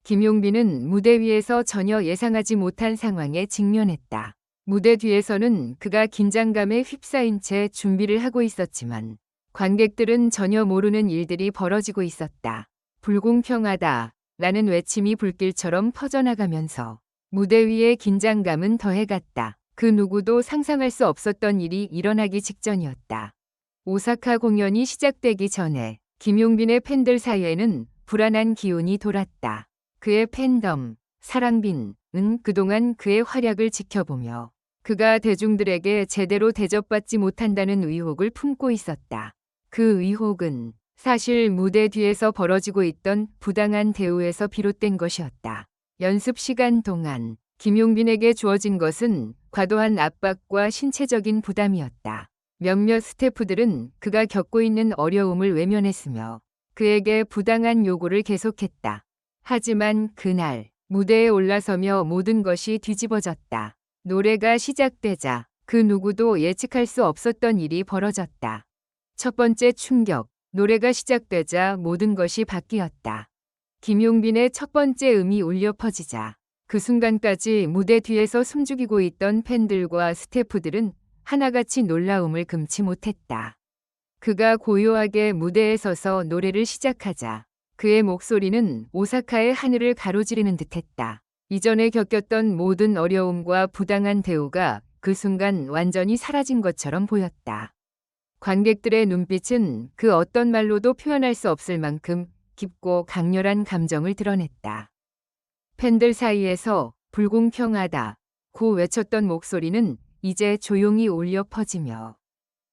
김용빈은 무대 위에서 전혀 예상하지 못한 상황에 직면했다. 무대 뒤에서는 그가 긴장감에 휩싸인 채 준비를 하고 있었지만 관객들은 전혀 모르는 일들이 벌어지고 있었다. 불공평하다 라는 외침이 불길처럼 퍼져나가면서 무대 위의 긴장감은 더해갔다. 그 누구도 상상할 수 없었던 일이 일어나기 직전이었다. 오사카 공연이 시작되기 전에 김용빈의 팬들 사이에는 불안한 기운이 돌았다. 그의 팬덤, 사랑빈은 그동안 그의 활약을 지켜보며 그가 대중들에게 제대로 대접받지 못한다는 의혹을 품고 있었다. 그 의혹은 사실 무대 뒤에서 벌어지고 있던 부당한 대우에서 비롯된 것이었다. 연습 시간 동안 김용빈에게 주어진 것은 과도한 압박과 신체적인 부담이었다. 몇몇 스태프들은 그가 겪고 있는 어려움을 외면했으며 그에게 부당한 요구를 계속했다. 하지만 그날 무대에 올라서며 모든 것이 뒤집어졌다. 노래가 시작되자 그 누구도 예측할 수 없었던 일이 벌어졌다. 첫 번째 충격, 노래가 시작되자 모든 것이 바뀌었다. 김용빈의 첫 번째 음이 울려 퍼지자 그 순간까지 무대 뒤에서 숨죽이고 있던 팬들과 스태프들은 하나같이 놀라움을 금치 못했다. 그가 고요하게 무대에 서서 노래를 시작하자 그의 목소리는 오사카의 하늘을 가로지르는 듯했다. 이전에 겪었던 모든 어려움과 부당한 대우가 그 순간 완전히 사라진 것처럼 보였다. 관객들의 눈빛은 그 어떤 말로도 표현할 수 없을 만큼 깊고 강렬한 감정을 드러냈다. 팬들 사이에서 불공평하다고 외쳤던 목소리는 이제 조용히 울려 퍼지며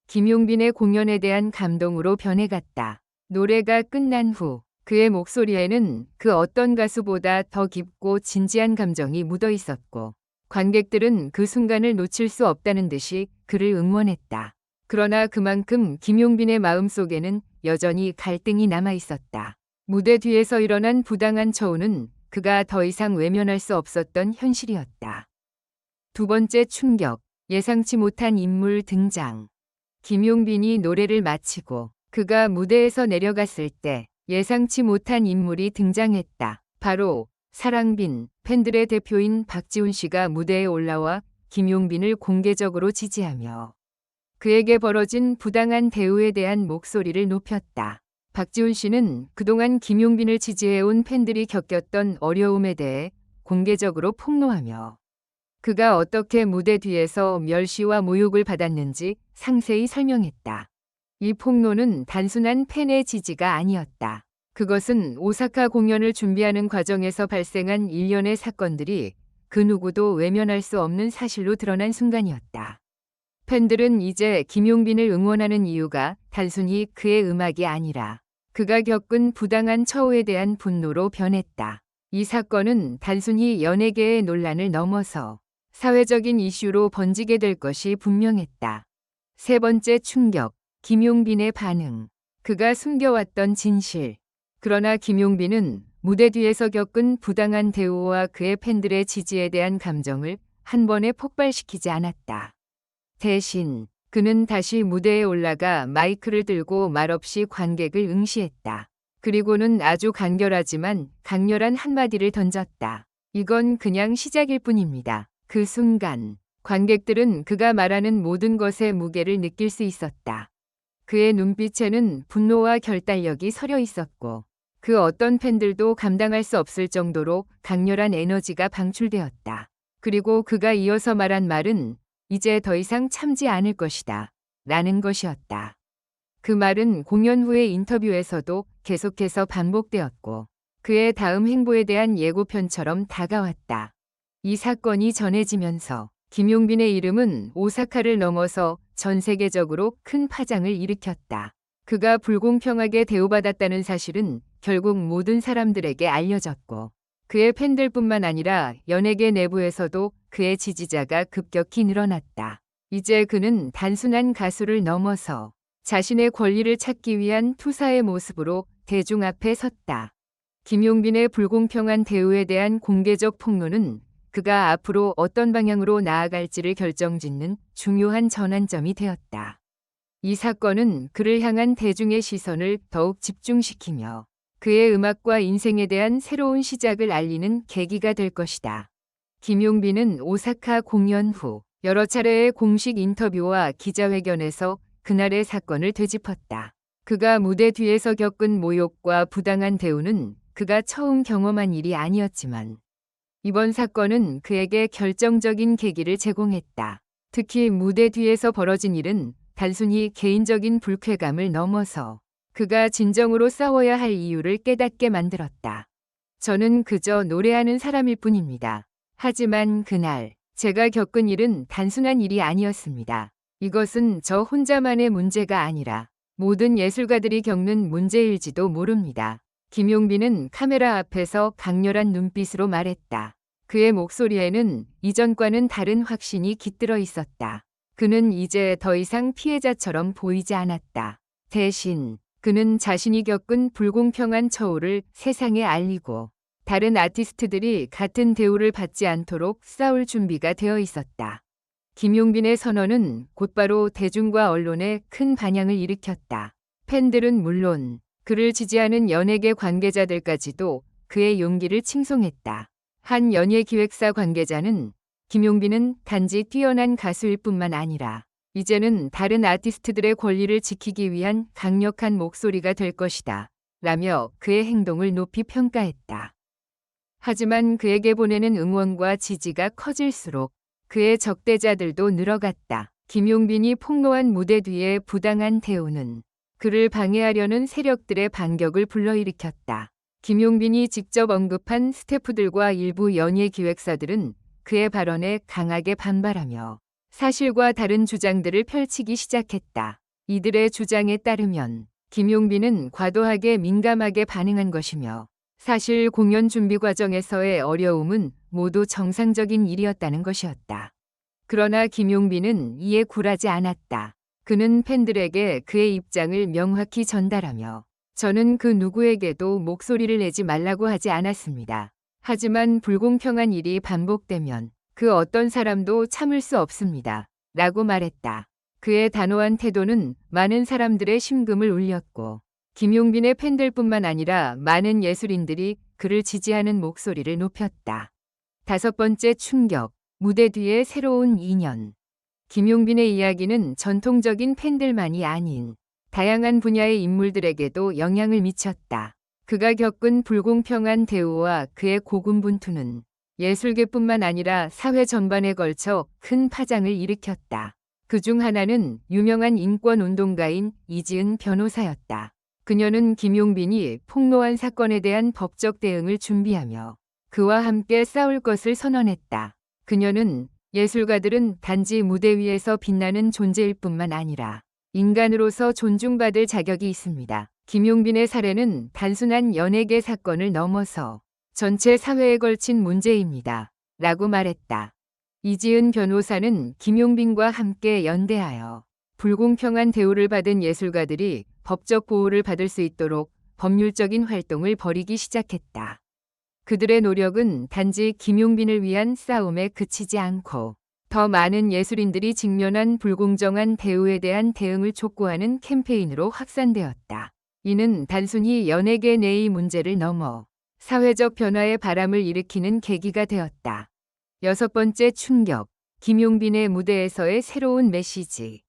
김용빈의 공연에 대한 감동으로 변해갔다. 노래가 끝난 후 그의 목소리에는 그 어떤 가수보다 더 깊고 진지한 감정이 묻어 있었고 관객들은 그 순간을 놓칠 수 없다는 듯이 그를 응원했다. 그러나 그만큼 김용빈의 마음속에는 여전히 갈등이 남아 있었다. 무대 뒤에서 일어난 부당한 처우는 그가 더 이상 외면할 수 없었던 현실이었다. 두 번째 충격, 예상치 못한 인물 등장. 김용빈이 노래를 마치고 그가 무대에서 내려갔을 때 예상치 못한 인물이 등장했다. 바로 사랑빈, 팬들의 대표인 박지훈 씨가 무대에 올라와 김용빈을 공개적으로 지지하며 그에게 벌어진 부당한 대우에 대한 목소리를 높였다. 박지훈 씨는 그동안 김용빈을 지지해온 팬들이 겪었던 어려움에 대해 공개적으로 폭로하며 그가 어떻게 무대 뒤에서 멸시와 모욕을 받았는지 상세히 설명했다. 이 폭로는 단순한 팬의 지지가 아니었다. 그것은 오사카 공연을 준비하는 과정에서 발생한 일련의 사건들이 그 누구도 외면할 수 없는 사실로 드러난 순간이었다. 팬들은 이제 김용빈을 응원하는 이유가 단순히 그의 음악이 아니라 그가 겪은 부당한 처우에 대한 분노로 변했다. 이 사건은 단순히 연예계의 논란을 넘어서 사회적인 이슈로 번지게 될 것이 분명했다. 세 번째 충격, 김용빈의 반응. 그가 숨겨왔던 진실. 그러나 김용빈은 무대 뒤에서 겪은 부당한 대우와 그의 팬들의 지지에 대한 감정을 한 번에 폭발시키지 않았다. 대신 그는 다시 무대에 올라가 마이크를 들고 말없이 관객을 응시했다. 그리고는 아주 간결하지만 강렬한 한마디를 던졌다. 이건 그냥 시작일 뿐입니다. 그 순간 관객들은 그가 말하는 모든 것의 무게를 느낄 수 있었다. 그의 눈빛에는 분노와 결단력이 서려 있었고 그 어떤 팬들도 감당할 수 없을 정도로 강렬한 에너지가 방출되었다. 그리고 그가 이어서 말한 말은 이제 더 이상 참지 않을 것이다. 라는 것이었다. 그 말은 공연 후의 인터뷰에서도 계속해서 반복되었고 그의 다음 행보에 대한 예고편처럼 다가왔다. 이 사건이 전해지면서 김용빈의 이름은 오사카를 넘어서 전 세계적으로 큰 파장을 일으켰다. 그가 불공평하게 대우받았다는 사실은 결국 모든 사람들에게 알려졌고 그의 팬들뿐만 아니라 연예계 내부에서도 그의 지지자가 급격히 늘어났다. 이제 그는 단순한 가수를 넘어서 자신의 권리를 찾기 위한 투사의 모습으로 대중 앞에 섰다. 김용빈의 불공평한 대우에 대한 공개적 폭로는 그가 앞으로 어떤 방향으로 나아갈지를 결정짓는 중요한 전환점이 되었다. 이 사건은 그를 향한 대중의 시선을 더욱 집중시키며 그의 음악과 인생에 대한 새로운 시작을 알리는 계기가 될 것이다. 김용빈은 오사카 공연 후 여러 차례의 공식 인터뷰와 기자회견에서 그날의 사건을 되짚었다. 그가 무대 뒤에서 겪은 모욕과 부당한 대우는 그가 처음 경험한 일이 아니었지만 이번 사건은 그에게 결정적인 계기를 제공했다. 특히 무대 뒤에서 벌어진 일은 단순히 개인적인 불쾌감을 넘어서 그가 진정으로 싸워야 할 이유를 깨닫게 만들었다. 저는 그저 노래하는 사람일 뿐입니다. 하지만 그날 제가 겪은 일은 단순한 일이 아니었습니다. 이것은 저 혼자만의 문제가 아니라 모든 예술가들이 겪는 문제일지도 모릅니다. 김용빈은 카메라 앞에서 강렬한 눈빛으로 말했다. 그의 목소리에는 이전과는 다른 확신이 깃들어 있었다. 그는 이제 더 이상 피해자처럼 보이지 않았다. 대신 그는 자신이 겪은 불공평한 처우를 세상에 알리고 다른 아티스트들이 같은 대우를 받지 않도록 싸울 준비가 되어 있었다. 김용빈의 선언은 곧바로 대중과 언론에 큰 반향을 일으켰다. 팬들은 물론 그를 지지하는 연예계 관계자들까지도 그의 용기를 칭송했다. 한 연예기획사 관계자는 김용빈은 단지 뛰어난 가수일 뿐만 아니라 이제는 다른 아티스트들의 권리를 지키기 위한 강력한 목소리가 될 것이다. 라며 그의 행동을 높이 평가했다. 하지만 그에게 보내는 응원과 지지가 커질수록 그의 적대자들도 늘어갔다. 김용빈이 폭로한 무대 뒤의 부당한 대우는 그를 방해하려는 세력들의 반격을 불러일으켰다. 김용빈이 직접 언급한 스태프들과 일부 연예기획사들은 그의 발언에 강하게 반발하며 사실과 다른 주장들을 펼치기 시작했다. 이들의 주장에 따르면 김용빈은 과도하게 민감하게 반응한 것이며 사실 공연 준비 과정에서의 어려움은 모두 정상적인 일이었다는 것이었다. 그러나 김용빈은 이에 굴하지 않았다. 그는 팬들에게 그의 입장을 명확히 전달하며 저는 그 누구에게도 목소리를 내지 말라고 하지 않았습니다. 하지만 불공평한 일이 반복되면 그 어떤 사람도 참을 수 없습니다. 라고 말했다. 그의 단호한 태도는 많은 사람들의 심금을 울렸고 김용빈의 팬들뿐만 아니라 많은 예술인들이 그를 지지하는 목소리를 높였다. 5번째 충격, 무대 뒤의 새로운 인연. 김용빈의 이야기는 전통적인 팬들만이 아닌 다양한 분야의 인물들에게도 영향을 미쳤다. 그가 겪은 불공평한 대우와 그의 고군분투는 예술계뿐만 아니라 사회 전반에 걸쳐 큰 파장을 일으켰다. 그중 하나는 유명한 인권운동가인 이지은 변호사였다. 그녀는 김용빈이 폭로한 사건에 대한 법적 대응을 준비하며 그와 함께 싸울 것을 선언했다. 그녀는 예술가들은 단지 무대 위에서 빛나는 존재일 뿐만 아니라 인간으로서 존중받을 자격이 있습니다. 김용빈의 사례는 단순한 연예계 사건을 넘어서 전체 사회에 걸친 문제입니다. 라고 말했다. 이지은 변호사는 김용빈과 함께 연대하여 불공평한 대우를 받은 예술가들이 법적 보호를 받을 수 있도록 법률적인 활동을 벌이기 시작했다. 그들의 노력은 단지 김용빈을 위한 싸움에 그치지 않고 더 많은 예술인들이 직면한 불공정한 대우에 대한 대응을 촉구하는 캠페인으로 확산되었다. 이는 단순히 연예계 내의 문제를 넘어 사회적 변화의 바람을 일으키는 계기가 되었다. 6번째 충격, 김용빈의 무대에서의 새로운 메시지.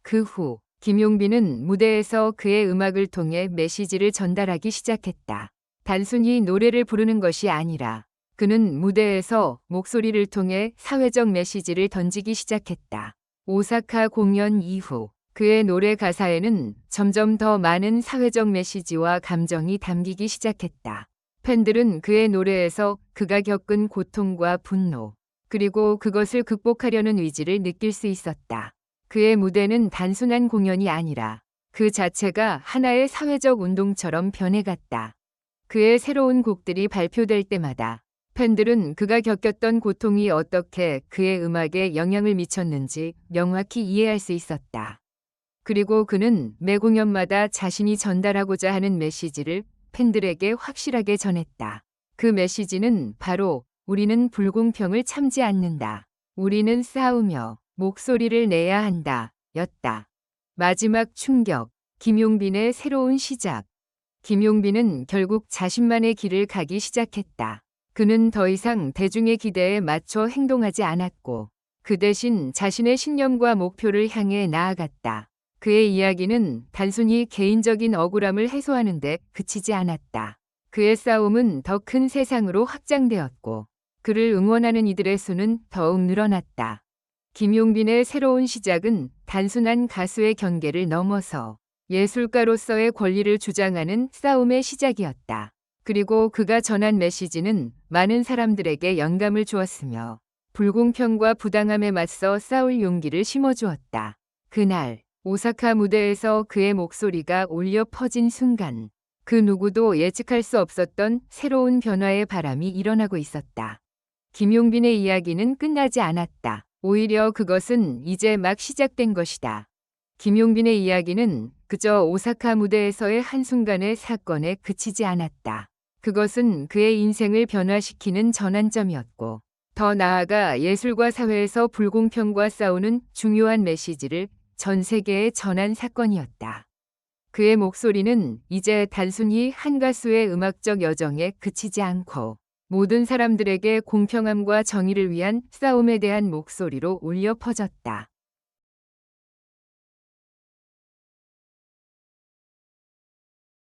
그 후 김용빈은 무대에서 그의 음악을 통해 메시지를 전달하기 시작했다. 단순히 노래를 부르는 것이 아니라 그는 무대에서 목소리를 통해 사회적 메시지를 던지기 시작했다. 오사카 공연 이후 그의 노래 가사에는 점점 더 많은 사회적 메시지와 감정이 담기기 시작했다. 팬들은 그의 노래에서 그가 겪은 고통과 분노, 그리고 그것을 극복하려는 의지를 느낄 수 있었다. 그의 무대는 단순한 공연이 아니라 그 자체가 하나의 사회적 운동처럼 변해갔다. 그의 새로운 곡들이 발표될 때마다 팬들은 그가 겪었던 고통이 어떻게 그의 음악에 영향을 미쳤는지 명확히 이해할 수 있었다. 그리고 그는 매 공연마다 자신이 전달하고자 하는 메시지를 팬들에게 확실하게 전했다. 그 메시지는 바로 우리는 불공평을 참지 않는다. 우리는 싸우며 목소리를 내야 한다. 였다. 마지막 충격, 김용빈의 새로운 시작. 김용빈은 결국 자신만의 길을 가기 시작했다. 그는 더 이상 대중의 기대에 맞춰 행동하지 않았고 그 대신 자신의 신념과 목표를 향해 나아갔다. 그의 이야기는 단순히 개인적인 억울함을 해소하는 데 그치지 않았다. 그의 싸움은 더 큰 세상으로 확장되었고 그를 응원하는 이들의 수는 더욱 늘어났다. 김용빈의 새로운 시작은 단순한 가수의 경계를 넘어서 예술가로서의 권리를 주장하는 싸움의 시작이었다. 그리고 그가 전한 메시지는 많은 사람들에게 영감을 주었으며 불공평과 부당함에 맞서 싸울 용기를 심어주었다. 그날 오사카 무대에서 그의 목소리가 울려 퍼진 순간 그 누구도 예측할 수 없었던 새로운 변화의 바람이 일어나고 있었다. 김용빈의 이야기는 끝나지 않았다. 오히려 그것은 이제 막 시작된 것이다. 김용빈의 이야기는 그저 오사카 무대에서의 한순간의 사건에 그치지 않았다. 그것은 그의 인생을 변화시키는 전환점이었고 더 나아가 예술과 사회에서 불공평과 싸우는 중요한 메시지를 전 세계에 전한 사건이었다. 그의 목소리는 이제 단순히 한 가수의 음악적 여정에 그치지 않고 모든 사람들에게 공평함과 정의를 위한 싸움에 대한 목소리로 울려 퍼졌다.